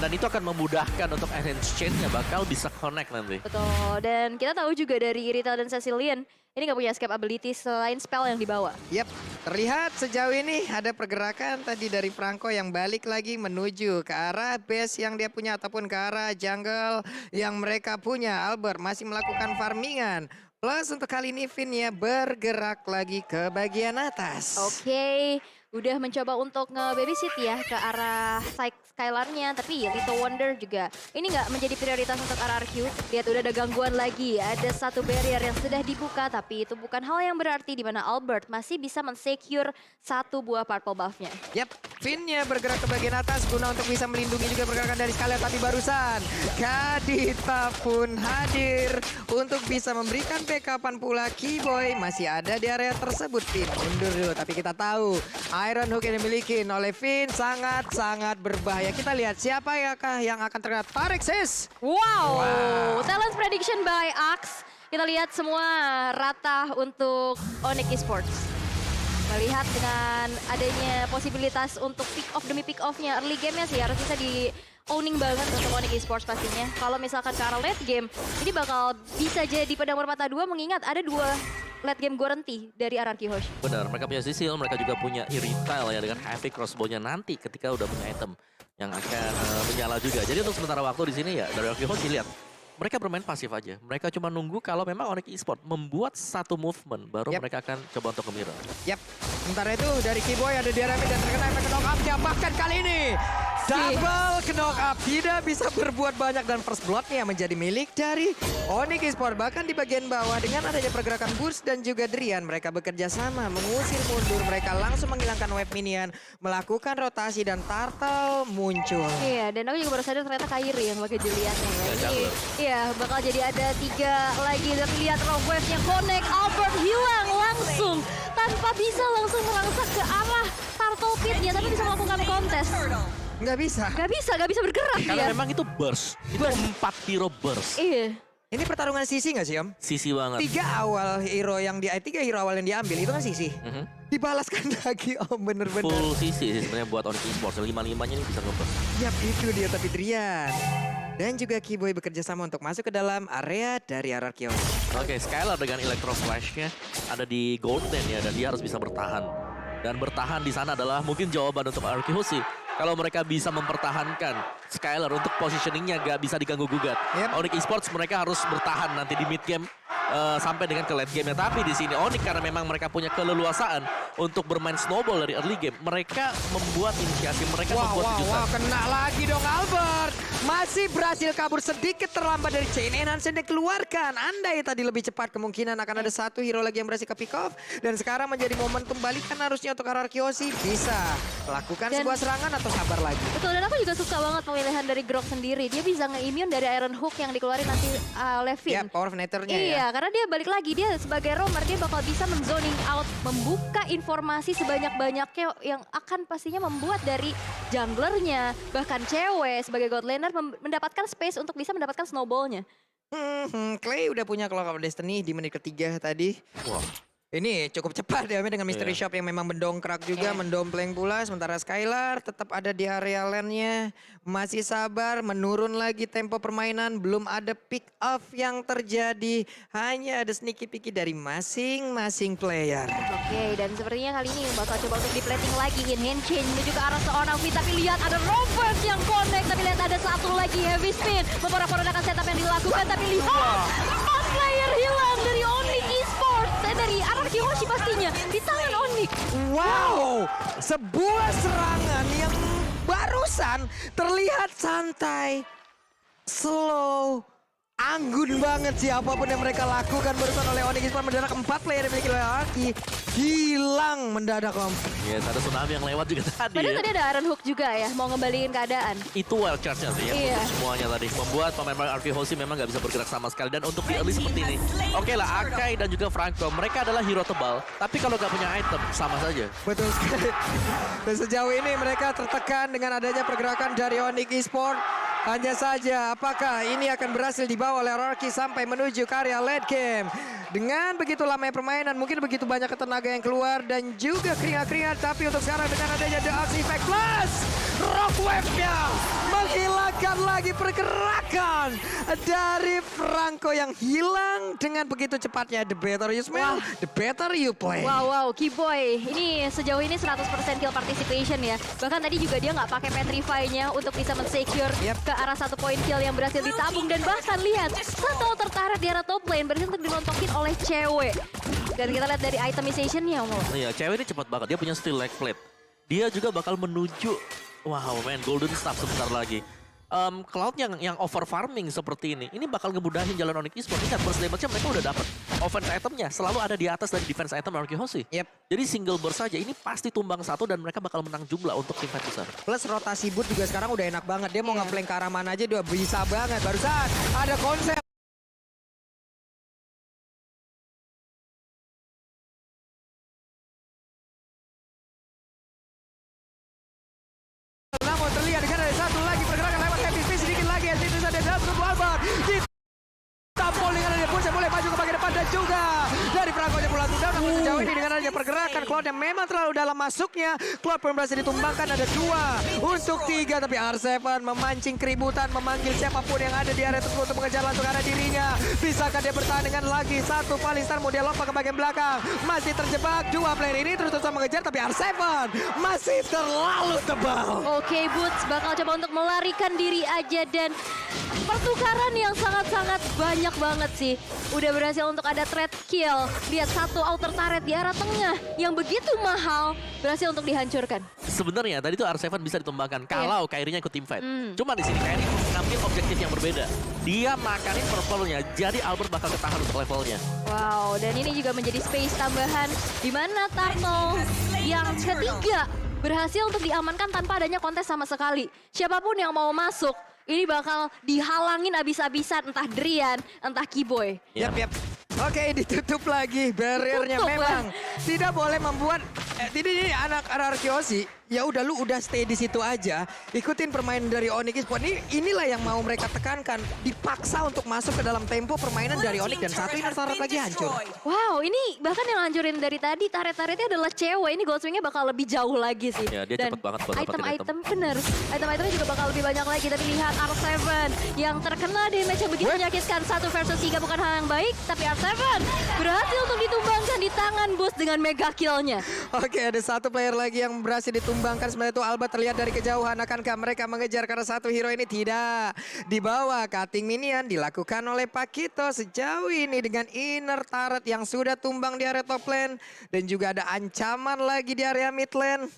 Dan itu akan memudahkan untuk enhance chain-nya bakal bisa connect nanti. Betul, dan kita tahu juga dari Irithel dan Cecilian, ini nggak punya escape ability selain spell yang dibawa. Yap, terlihat sejauh ini ada pergerakan tadi dari Franco yang balik lagi menuju ke arah base yang dia punya ataupun ke arah jungle yang mereka punya. Albert masih melakukan farmingan. Plus untuk kali ini Finn ya bergerak lagi ke bagian atas. Oke, udah mencoba untuk nge-babysit ya ke arah Skylarnya, tapi Little Wonder juga ini nggak menjadi prioritas untuk RRQ. Lihat udah ada gangguan lagi, ada satu barrier yang sudah dibuka, tapi itu bukan hal yang berarti di mana Albert masih bisa men-secure satu buah purple buff-nya. Yap, Finn-nya bergerak ke bagian atas guna untuk bisa melindungi juga pergerakan dari Skylar. Tapi barusan Kadita pun hadir untuk bisa memberikan backupan pula. Keyboy masih ada di area tersebut. Finn mundur dulu, tapi kita tahu Iron Hook yang dimiliki oleh Finn sangat-sangat berbahaya. Kita lihat siapa yang akan terkena tarik sis. Wow, talent prediction by Axe. Kita lihat semua rata untuk Onyx Esports. Melihat dengan adanya posibilitas untuk pick off demi pick off-nya early game-nya sih harus bisa di owning banget untuk Onyx Esports pastinya. Kalau misalkan ke arah late game, ini bakal bisa jadi pedang bermata dua mengingat ada dua late game guarantee dari RRQ Hoshi. Benar, mereka punya Sisil, mereka juga punya Irithel ya dengan heavy crossbow-nya nanti ketika udah punya item yang akan menyala juga. Jadi untuk sementara waktu di sini ya dari RRQ Hoshi lihat. Mereka bermain pasif aja. Mereka cuma nunggu kalau memang Onyx Esports membuat satu movement baru mereka akan coba untuk ke mirror. Yap, sementara itu dari Keyboy ada Diarami dan terkena efek knock up-nya. Bahkan kali ini double knock up, tidak bisa berbuat banyak dan first blood-nya menjadi milik dari Onyx Esports. Bahkan di bagian bawah dengan adanya pergerakan Burst dan juga Drian, mereka bekerja sama mengusir mundur. Mereka langsung menghilangkan wave minion, melakukan rotasi dan Turtle muncul. Iya, dan aku juga baru sadar ternyata Kairi yang pakai Julian-nya ya. jungler. Iya, bakal jadi ada 3 lagi. Dan lihat rock wave-nya connect, Albert hilang langsung tanpa bisa langsung merangsak ke arah Turtle Pit-nya, tapi bisa melakukan kontes. Nggak bisa. Gak bisa bergerak Karena dia. memang itu burst. Itu 4 hero burst. Iya. Ini pertarungan sisi nggak sih Om? Sisi banget. Tiga hero awal yang diambil itu kan sisi. Dibalaskan lagi Om, bener-bener. Full sisi sih sebenarnya buat Onyx Esports. 5-5-nya ini bisa ngeburst. Yap, itu dia tapi Drian. Dan juga Keyboy bekerja sama untuk masuk ke dalam area dari RRQ. Oke, Skylar dengan Electro Flash-nya ada di Golden ya, dan dia harus bisa bertahan. Dan bertahan di sana adalah mungkin jawaban untuk RRQ Hoshi. Kalau mereka bisa mempertahankan Skylar untuk positioningnya gak bisa diganggu-gugat. Onyx Esports mereka harus bertahan nanti di mid game sampai dengan ke late game-nya. Tapi di sini Onyx karena memang mereka punya keleluasaan untuk bermain snowball dari early game. Mereka membuat inisiasi, mereka membuat kejutan. Kena lagi dong Albert. Masih berhasil kabur sedikit terlambat dari chain enhance yang dikeluarkan. Andai tadi lebih cepat kemungkinan akan ada satu hero lagi yang berhasil ke pick off. Dan sekarang menjadi momentum balikan harusnya untuk RRQ Hoshi bisa lakukan sebuah serangan atau sabar lagi. Betul, dan aku juga suka banget pemilihan dari Grok sendiri. Dia bisa nge-immune dari Iron Hook yang dikeluarin nanti oleh Finn. Ya, power of Nether-nya Iya, ya. karena dia balik lagi, dia sebagai roamer, dia bakal bisa men-zoning out, membuka informasi sebanyak-banyaknya yang akan pastinya membuat dari junglernya, bahkan cewek sebagai god laner mendapatkan space untuk bisa mendapatkan snowballnya. Clay udah punya Clock of Destiny di menit ketiga tadi. Wah. Ini cukup cepat ya dengan Mystery Shop yang memang mendongkrak juga, mendompleng pula. Sementara Skylar tetap ada di area lane-nya. Masih sabar, menurun lagi tempo permainan. Belum ada pick off yang terjadi. Hanya ada sneaky-picky dari masing-masing player. Oke, dan sepertinya kali ini bakal coba untuk di-plating lagi. Hand change menuju ke arah seorang V. Tapi lihat ada Robert yang connect. Tapi lihat ada satu lagi heavy spin. Memporak-porandakan setup yang dilakukan. Tapi lihat, 4 player hilang dari Onyx Esports. Dari RRQ Hoshi pastinya di tangan Onyx. Wow, sebuah serangan yang barusan terlihat santai, slow, anggun banget sih apapun yang mereka lakukan barusan oleh Onyx Esports. Mendadak 4 player yang dimiliki oleh RRQ hilang mendadak Om. Yes, ada tsunami yang lewat juga tadi Padahal ya. tadi ada Iron Hook juga ya, mau ngembaliin keadaan. Itu wild charge-nya sih ya, Iya. untuk semuanya tadi. Membuat pemain RRQ Hoshi memang gak bisa bergerak sama sekali. Dan untuk di early seperti ini, oke lah Akai dan juga Franco, mereka adalah hero tebal. Tapi kalau gak punya item, sama saja. Betul sekali. Dan sejauh ini mereka tertekan dengan adanya pergerakan dari Onyx Esports. Hanya saja apakah ini akan berhasil dibawa oleh RRQ sampai menuju ke area late game. Dengan begitu lamanya permainan, mungkin begitu banyak tenaga yang keluar dan juga keringat-keringat. Tapi untuk sekarang dengan adanya The Ox Effect Plus, Rock Wave-nya lagi pergerakan dari Franco yang hilang dengan begitu cepatnya. The better you smell, the better you play. Wow, Keyboy. Ini sejauh ini 100% kill participation ya. Bahkan tadi juga dia nggak pakai Petrify-nya untuk bisa men-secure ke arah 1 poin kill yang berhasil ditabung. Dan bahkan lihat, satu tertarik di arah top lane berhasil untuk dilontokin oleh cewek. Dan kita lihat dari itemization-nya. Iya, cewek ini cepat banget. Dia punya steal leg plate. Dia juga bakal menuju, wow man, golden staff sebentar lagi. Cloud yang over farming seperti ini bakal ngemudahin jalan Onyx Esports. Ingat, burst damage-nya mereka udah dapat. Offense itemnya selalu ada di atas dari defense item RQ Hoshi. Jadi single burst saja, ini pasti tumbang satu dan mereka bakal menang jumlah untuk tim fight besar. Plus rotasi boot juga sekarang udah enak banget. Dia mau nge-flank ke arah mana aja dia bisa banget. Barusan ada konsep. Namun terlihat dengan ada satu lagi pergerakan lewat heavy space sedikit lagi. Itu ada dalam tunggu Albert. Ditampol dengan ada pun boleh maju ke bagian depan dan juga dari Franco yang pulang tunda. Namun sejauh ini dengan adanya pergerakan Cloud yang memang terlalu dalam masuknya. Cloud pun berhasil ditumbangkan ada 2 untuk 3. Tapi R7 memancing keributan, memanggil siapapun yang ada di area tersebut untuk mengejar langsung ke arah dirinya. Bisakah dia bertahan dengan lagi satu Palistar, mau dia lompat ke bagian belakang. Masih terjebak 2 player ini terus-terusan mengejar tapi R7 masih terlalu tebal. Oke, Boots bakal coba untuk melarikan diri aja dan pertukaran yang sangat-sangat banyak banget sih. Udah berhasil untuk ada trade kill. Lihat satu outer turret di arah tengah yang begitu mahal berhasil untuk dihancurkan. Sebenarnya tadi tuh R7 bisa ditumbangkan kalau Kairi-nya ikut team fight. Cuma di sini Kairi ngambil objektif yang berbeda. Dia makanin purple-nya, jadi Albert bakal ketahan untuk levelnya. Wow, dan ini juga menjadi space tambahan di mana Turtle yang ketiga berhasil untuk diamankan tanpa adanya kontes sama sekali. Siapapun yang mau masuk, ini bakal dihalangin abis-abisan, entah Drian, entah Keyboy. Yap. Oke, ditutup lagi barriernya. Memang tidak boleh membuat ini anak RRQ Hoshi. Ya udah lu udah stay di situ aja, ikutin permainan dari Onyx Esports. Inilah yang mau mereka tekankan, dipaksa untuk masuk ke dalam tempo permainan dari Onyx dan satu ini turret lagi hancur. Wow, ini bahkan yang hancurin dari tadi turret-turretnya adalah cewek. Ini Goldswing-nya bakal lebih jauh lagi sih. Ya, dia cepet banget buat dapetin item. Bener, item-itemnya juga bakal lebih banyak lagi. Tapi lihat R7 yang terkena damage yang begitu menyakitkan. 1 versus 3 bukan hal yang baik, tapi R7 berhasil untuk ditumbangkan di tangan Boost dengan mega kill-nya. Oke, ada satu player lagi yang berhasil ditumbangkan. Sementara itu Albert terlihat dari kejauhan. Akankah mereka mengejar karena satu hero ini? Tidak. Di bawah cutting minion dilakukan oleh Pakito sejauh ini dengan inner turret yang sudah tumbang di area top lane. Dan juga ada ancaman lagi di area mid lane.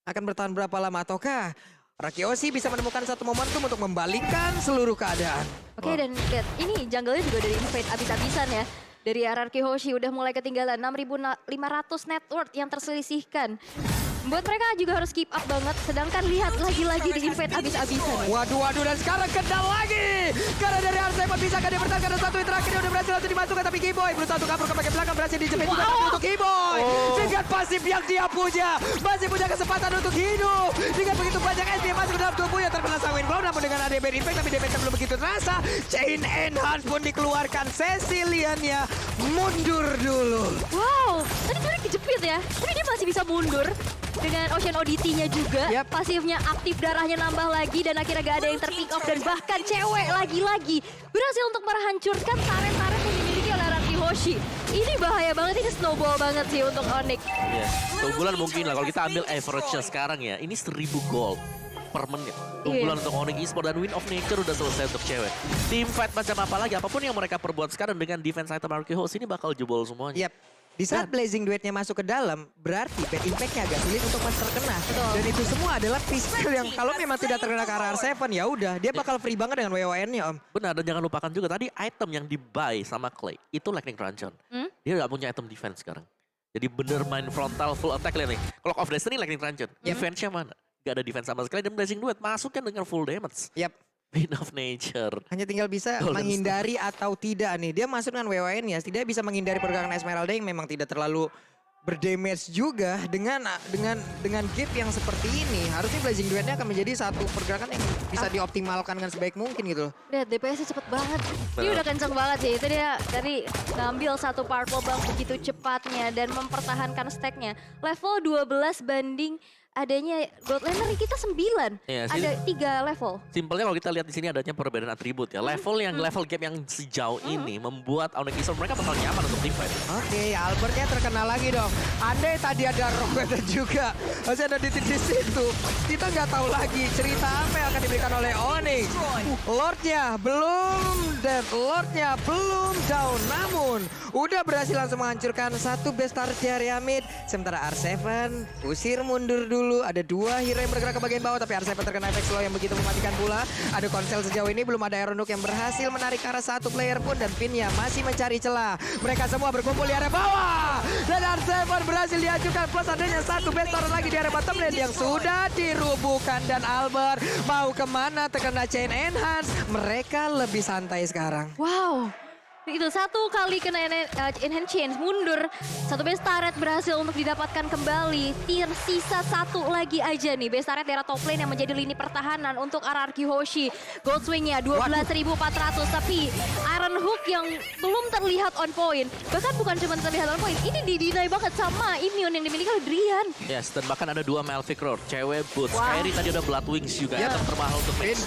Akan bertahan berapa lama ataukah RRQ Hoshi bisa menemukan satu momentum untuk membalikkan seluruh keadaan? Oke, dan lihat ini jungle-nya juga dari invade abis-abisan ya. Dari RRQ Hoshi udah mulai ketinggalan 6.500 net worth yang terselisihkan. Buat mereka juga harus keep up banget. Sedangkan lihat lagi-lagi di invade abis-abisan. Waduh, dan sekarang kendal lagi. Karena dari R7 bisa dia bertahan karena satu yang terakhir udah berhasil langsung dimasukkan. Tapi Keyboy berusaha untuk kabur ke bagian belakang. Berhasil dijepit juga tapi untuk Keyboy. Dengan pasif yang dia punya. Masih punya kesempatan untuk hidup. Dengan begitu banyak SP yang masuk ke dalam tubuhnya. Terkena Sawin Blow namun dengan ada bad impact. Tapi damage belum begitu terasa. Chain Enhance pun dikeluarkan. Cecilian-nya mundur dulu. Wow, tadi sebenarnya kejepit ya. Tapi dia masih bisa mundur. Dengan Ocean ODT-nya juga, pasifnya aktif, darahnya nambah lagi, dan akhirnya gak ada yang ter-pick off, dan bahkan cewek lagi-lagi berhasil untuk menghancurkan turret-turret yang dimiliki oleh RRQ Hoshi. Ini bahaya banget, ini snowball banget sih untuk Onyx. Iya, keunggulan mungkin lah kalau kita ambil average-nya sekarang ya, ini 1000 gold per menit. Keunggulan untuk Onyx Esports dan Win of Nature udah selesai untuk cewek. Team fight macam apa lagi, apapun yang mereka perbuat sekarang dengan defense item RRQ Hoshi ini bakal jebol semuanya. Di saat Blazing Duetnya masuk ke dalam, berarti bad impact-nya agak sulit untuk terkena. Dan itu semua adalah pistol yang kalau memang tidak terkena ke arah R7, ya udah dia bakal free banget dengan WON-nya, Om. Benar, dan jangan lupakan juga tadi item yang di-buy sama Clay, itu Lightning Truncheon. Dia gak punya item defense sekarang. Jadi bener main frontal full attack lihat nih. Clock of Destiny Lightning Truncheon, defense-nya mana? Gak ada defense sama sekali dan Blazing Duet masukkan dengan full damage. Win of Nature. Hanya tinggal bisa menghindari atau tidak nih. Dia masuk dengan WWN-nya, tidak bisa menghindari pergerakan Esmeralda yang memang tidak terlalu berdamage juga dengan gap yang seperti ini. Harusnya Blazing Duetnya akan menjadi satu pergerakan yang bisa dioptimalkan dengan sebaik mungkin gitu. Lihat DPS-nya cepet banget. Ini udah kenceng banget sih. Itu dia tadi ngambil satu purple bang begitu cepatnya dan mempertahankan stack-nya. Level 12 banding adanya gold laner kita 9. Iya, Ada 3 level. Simpelnya kalau kita lihat di sini adanya perbedaan atribut ya. Level gap yang sejauh ini membuat Onyx Esports mereka bakal nyaman untuk tim fight. Oke, Albertnya terkena lagi dong. Andai tadi ada Rocket juga, masih ada di situ. Kita nggak tahu lagi cerita apa yang akan diberikan oleh Onyx. Lordnya belum dead, Lordnya belum down. Namun, udah berhasil langsung menghancurkan satu base turret di area mid. Sementara R7 usir mundur dulu. Ada 2 hero yang bergerak ke bagian bawah, tapi R7 terkena efek slow yang begitu mematikan pula. Ada konsel sejauh ini, belum ada Aeronuk yang berhasil menarik ke arah satu player pun. Dan Vinya masih mencari celah. Mereka semua berkumpul di area bawah. Dan R7 berhasil diajukan plus adanya satu base turret lagi di area bottom lane yang sudah dirubuhkan. Dan Albert mau kemana terkena chain enhance. Mereka lebih santai sekarang. Wow. Itu satu kali kena enhance chains mundur. Satu base turret berhasil untuk didapatkan kembali. Tersisa satu lagi aja nih. Base turret daerah top lane yang menjadi lini pertahanan untuk RRQ Hoshi. Gold swingnya 12.400. Tapi Iron Hook yang belum terlihat on point. Bahkan bukan cuma terlihat on point. Ini didinai banget sama immune yang dimiliki oleh Drian. Yes, dan bahkan ada 2 Malphite Roar, cewek boots. Wow. Kairi tadi ada Blood Wings juga Ya. yang termahal untuk match.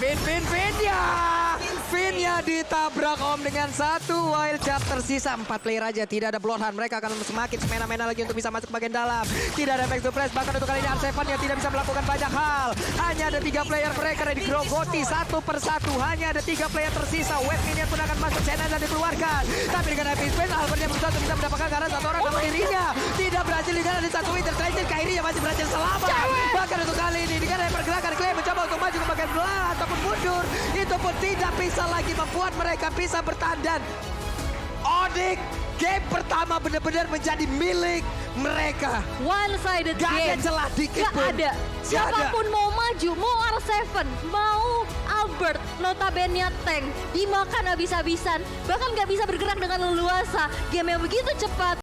Vinya ditabrak Om dengan satu wild card. Tersisa 4 player aja. Tidak ada Bloodhound. Mereka akan semakin semena-mena lagi untuk bisa masuk ke bagian dalam. Tidak ada back to flash. Bahkan untuk kali ini R7 yang tidak bisa melakukan banyak hal. Hanya ada 3 player mereka yang digerogoti satu persatu. Hanya ada 3 player tersisa. Wave minion pun akan masuk. Channel dan dikeluarkan. Tapi dengan Epic Space, Albert yang berusaha untuk bisa mendapatkan karena satu orang namun dirinya tidak berhasil dengan ada satu Winter Trident. Kairi yang masih berhasil selamat. Bahkan untuk kali ini dengan pergerakan Clay mencoba untuk maju ke bagian belah ataupun mundur. Itu pun tidak bisa lagi membuat mereka bisa bertahan. Onyx game pertama benar-benar menjadi milik mereka. One-sided Gak ada game. celah dikit Gak pun. ada. Siapapun mau maju, mau R7, mau Albert, notabene tank, dimakan habis-habisan. Bahkan gak bisa bergerak dengan leluasa. Game yang begitu cepat.